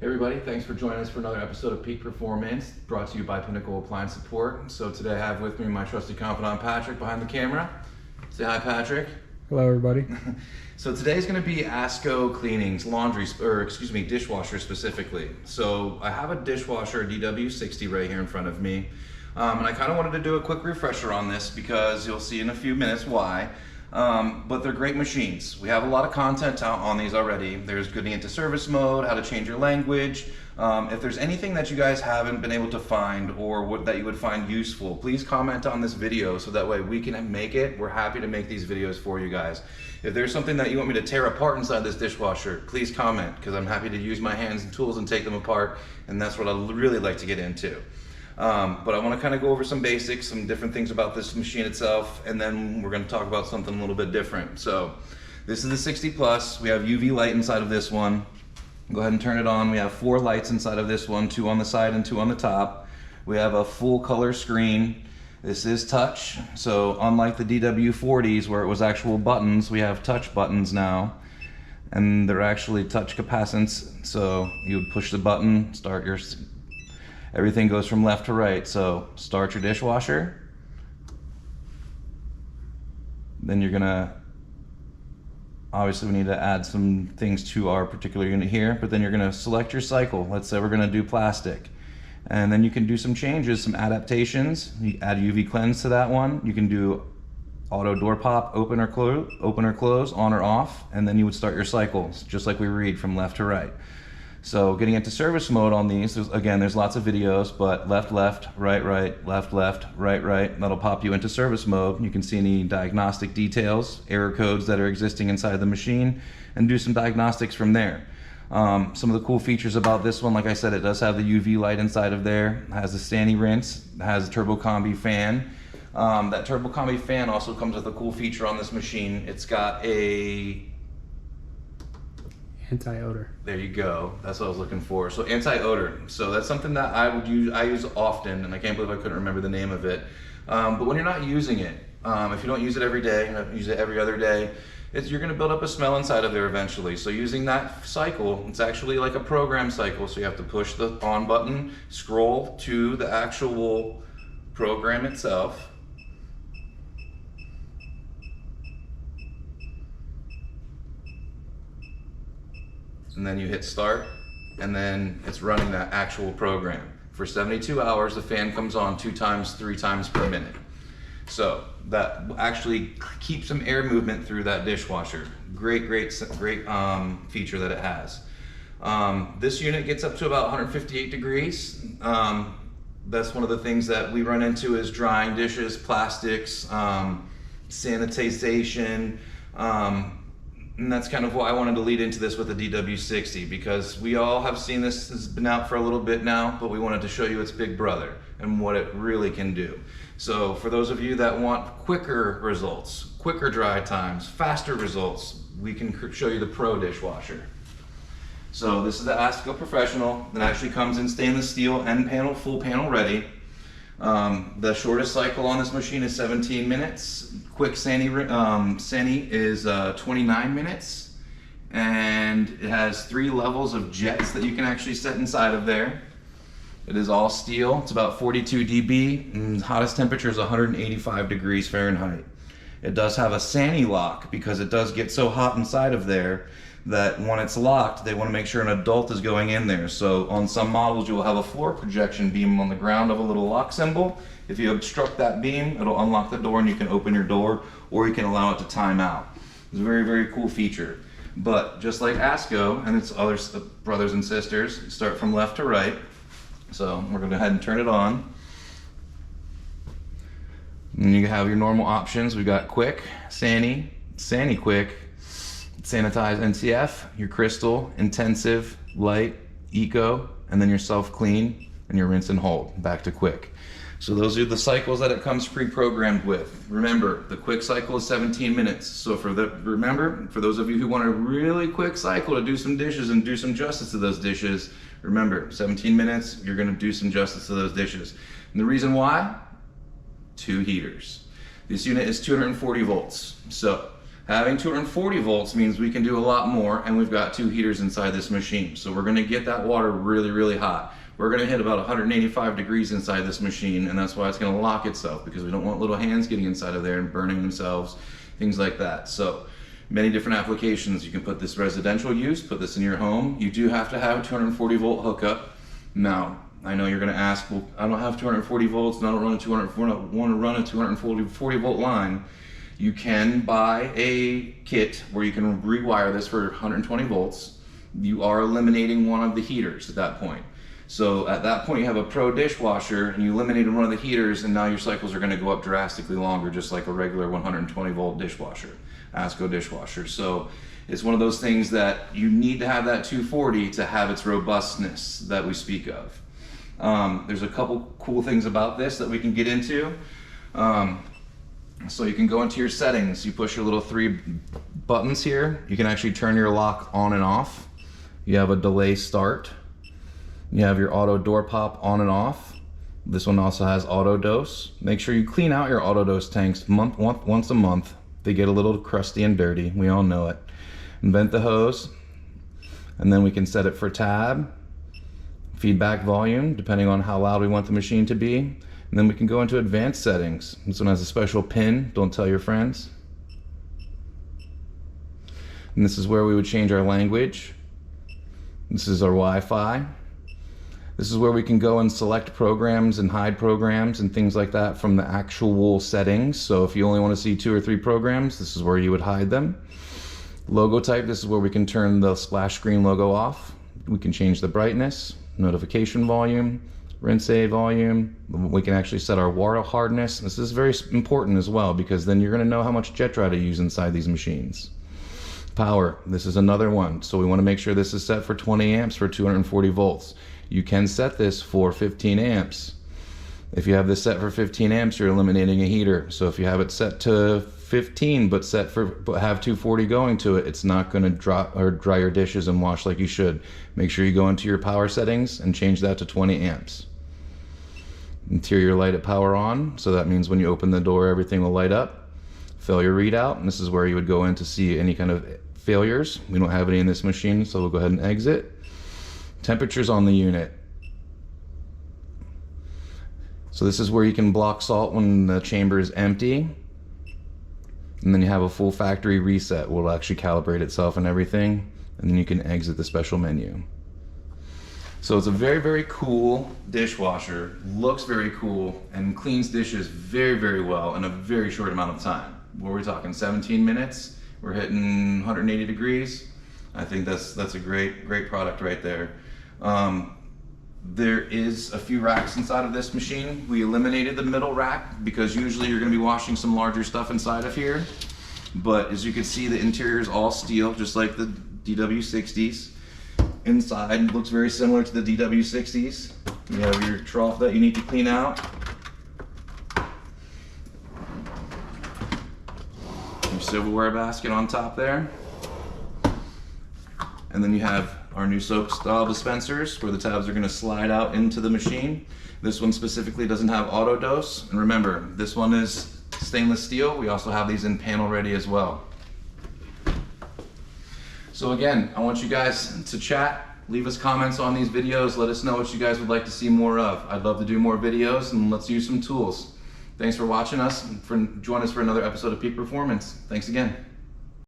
Hey everybody, thanks for joining us for another episode of Peak Performance, brought to you by Pinnacle Appliance Support. So today I have with me my trusty confidant Patrick behind the camera. Say hi, Patrick. Hello everybody. So today's going to be ASKO cleanings, dishwasher specifically. So I have a dishwasher, a DW60 right here in front of me. And I kind of wanted to do a quick refresher on this because you'll see in a few minutes why. But they're great machines. We have a lot of content out on these already. There's getting into service mode, how to change your language. If there's anything that you guys haven't been able to find or that you would find useful, please comment on this video so that way we can make it. We're happy to make these videos for you guys. If there's something that you want me to tear apart inside this dishwasher, please comment because I'm happy to use my hands and tools and take them apart, and that's what I really like to get into. But I want to kind of go over some basics, some different things about this machine itself, and then we're going to talk about something a little bit different. So this is the 60 Plus. We have UV light inside of this one. Go ahead and turn it on. We have 4 lights inside of this one, 2 on the side and 2 on the top. We have a full color screen. This is touch, so unlike the DW40s where it was actual buttons, we have touch buttons now, and they're actually touch capacitance. So you would push the button, everything goes from left to right. So start your dishwasher. Then you're gonna, obviously we need to add some things to our particular unit here, but then you're gonna select your cycle. Let's say we're gonna do plastic. And then you can do some changes, some adaptations. You add UV cleanse to that one. You can do auto door pop, open or close, on or off, and then you would start your cycles, just like we read from left to right. So getting into service mode on these, there's lots of videos, but left, right, left, right, that'll pop you into service mode. You can see any diagnostic details, error codes that are existing inside the machine, and do some diagnostics from there. Some of the cool features about this one, like I said, it does have the UV light inside of there. It has a standing rinse, it has a turbo combi fan. That turbo combi fan also comes with a cool feature on this machine. It's got a Anti-odor. There you go. That's what I was looking for. So anti-odor. So that's something that I use often, and I can't believe I couldn't remember the name of it. But when you're not using it, if you don't use it every day, you use it every other day, you're going to build up a smell inside of there eventually. So using that cycle, it's actually like a program cycle. So you have to push the on button, scroll to the actual program itself. And then you hit start, and then it's running that actual program. For 72 hours, the fan comes on 2 times, 3 times per minute. So that actually keeps some air movement through that dishwasher. Great feature that it has. This unit gets up to about 158 degrees. That's one of the things that we run into is drying dishes, plastics, sanitization, and that's kind of why I wanted to lead into this with the DW60, because we all have seen this. It's been out for a little bit now, but we wanted to show you its big brother and what it really can do. So for those of you that want quicker results, quicker dry times, faster results, we can show you the Pro dishwasher. So this is the ASKO Professional. It actually comes in stainless steel end panel, full panel ready. The shortest cycle on this machine is 17 minutes. Quick Sani is 29 minutes. And it has 3 levels of jets that you can actually set inside of there. It is all steel. It's about 42 dB, and the hottest temperature is 185 degrees Fahrenheit. It does have a Sani lock because it does get so hot inside of there that when it's locked, they want to make sure an adult is going in there. So on some models, you will have a floor projection beam on the ground of a little lock symbol. If you obstruct that beam, it'll unlock the door and you can open your door, or you can allow it to time out. It's a very cool feature. But just like ASKO and its other brothers and sisters, start from left to right. So we're going to go ahead and turn it on. And you have your normal options. We've got quick, Sani quick, sanitize NCF, your crystal, intensive, light, eco, and then your self-clean and your rinse and hold, back to quick. So those are the cycles that it comes pre-programmed with. Remember, the quick cycle is 17 minutes. So for those of you who want a really quick cycle to do some dishes and do some justice to those dishes, remember, 17 minutes, you're gonna do some justice to those dishes. And the reason why? 2 heaters. This unit is 240 volts. So Having 240 volts means we can do a lot more, and we've got 2 heaters inside this machine. So we're gonna get that water really, really hot. We're gonna hit about 185 degrees inside this machine, and that's why it's gonna lock itself, because we don't want little hands getting inside of there and burning themselves, things like that. So many different applications. You can put this residential use, put this in your home. You do have to have a 240 volt hookup. Now, I know you're gonna ask, well, I don't have 240 volts, and I don't want to run a 240 volt line. You can buy a kit where you can rewire this for 120 volts. You are eliminating one of the heaters at that point. So at that point you have a pro dishwasher and you eliminated one of the heaters, and now your cycles are going to go up drastically longer, just like a regular 120 volt dishwasher, ASKO dishwasher. So it's one of those things that you need to have that 240 to have its robustness that we speak of. There's a couple cool things about this that we can get into. So you can go into your settings, you push your little 3 buttons here. You can actually turn your lock on and off. You have a delay start. You have your auto door pop on and off. This one also has auto dose. Make sure you clean out your auto dose tanks once a month. They get a little crusty and dirty, we all know it. And vent the hose, and then we can set it for tab, feedback volume, depending on how loud we want the machine to be. And then we can go into advanced settings. This one has a special pin, don't tell your friends. And this is where we would change our language. This is our Wi-Fi. This is where we can go and select programs and hide programs and things like that from the actual settings. So if you only want to see 2 or 3 programs, this is where you would hide them. Logo type, this is where we can turn the splash screen logo off. We can change the brightness, notification volume, rinse volume. We can actually set our water hardness. This is very important as well, because then you're going to know how much jet dry to use inside these machines. Power, this is another one. So we want to make sure this is set for 20 amps for 240 volts. You can set this for 15 amps. If you have this set for 15 amps, you're eliminating a heater. So if you have it set to 15 but have 240 going to it, it's not going to dry your dishes and wash like you should. Make sure you go into your power settings and change that to 20 amps. Interior light at power on, so that means when you open the door everything will light up. Failure readout, and this is where you would go in to see any kind of failures. We don't have any in this machine, so we'll go ahead and exit. Temperatures on the unit. So this is where you can block salt when the chamber is empty. And then you have a full factory reset. Will actually calibrate itself and everything. And then you can exit the special menu. So it's a very, very cool dishwasher. Looks very cool and cleans dishes very, very well in a very short amount of time. What are we talking, 17 minutes? We're hitting 180 degrees. I think that's a great product right there. There is a few racks inside of this machine. We eliminated the middle rack because usually you're going to be washing some larger stuff inside of here. But as you can see, the interior is all steel, just like the DW60s. Inside looks very similar to the DW60s. You have your trough that you need to clean out. Your silverware basket on top there. And then you have our new soap style dispensers where the tabs are going to slide out into the machine. This one specifically doesn't have auto dose. And remember, this one is stainless steel. We also have these in panel ready as well. So again, I want you guys to chat, leave us comments on these videos, let us know what you guys would like to see more of. I'd love to do more videos, and let's use some tools. Thanks for watching us, and join us for another episode of Peak Performance. Thanks again.